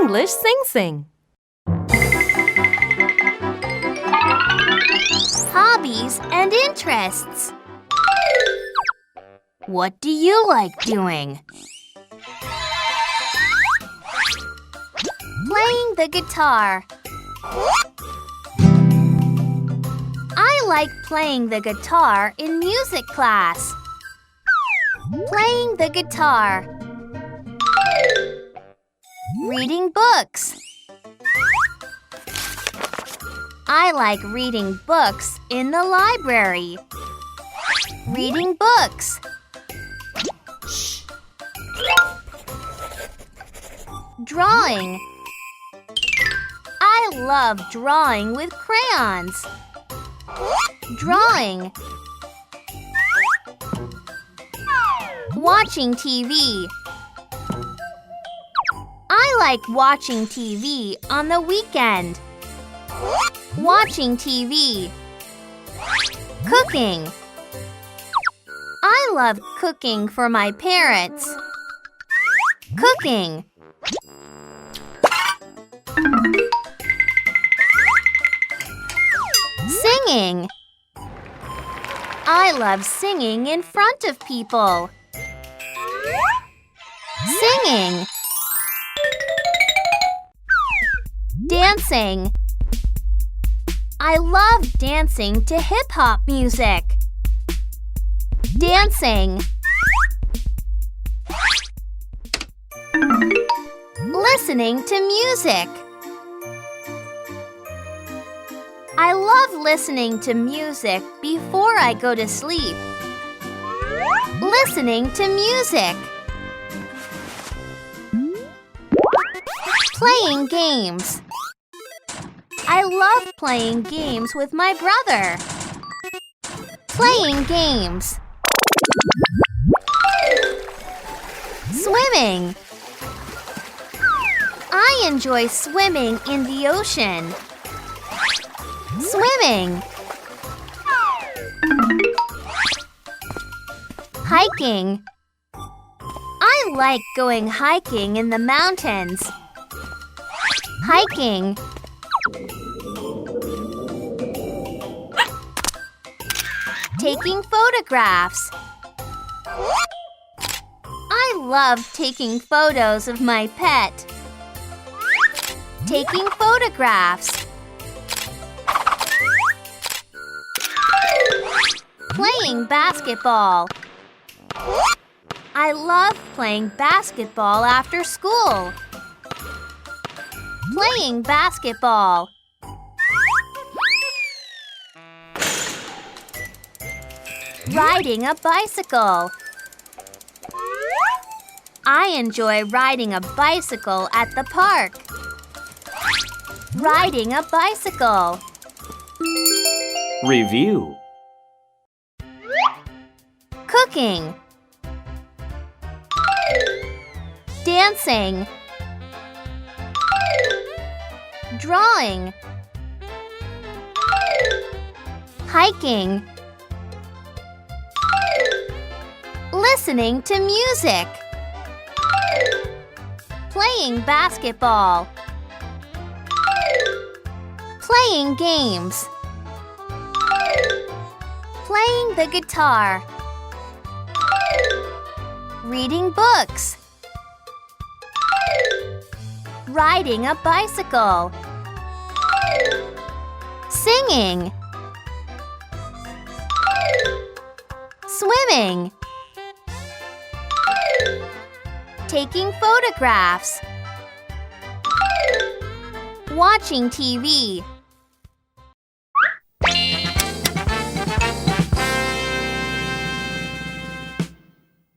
English Sing-Sing. Hobbies and interests. What do you like doing? Playing the guitar. I like playing the guitar in music class. Playing the guitar. Reading books. I like reading books in the library. Reading books. Shh. Drawing. I love drawing with crayons. Drawing. Watching TV. I like watching TV on the weekend. Watching TV. Cooking. I love cooking for my parents. Cooking. Singing. I love singing in front of people. Singing. Dancing. I love dancing to hip-hop music. Dancing. Listening to music. I love listening to music before I go to sleep. Listening to music. Playing games. I love playing games with my brother. Playing games. Swimming. I enjoy swimming in the ocean. Swimming. Hiking. I like going hiking in the mountains. Hiking. Taking photographs. I love taking photos of my pet. Taking photographs. Playing basketball. I love playing basketball after school. Playing basketball. Riding a bicycle. I enjoy riding a bicycle at the park. Riding a bicycle. Review. Cooking. Dancing. Drawing. Hiking. Listening to music. Playing basketball. Playing games. Playing the guitar. Reading books. Riding a bicycle. Singing. Swimming. Taking photographs. Watching TV.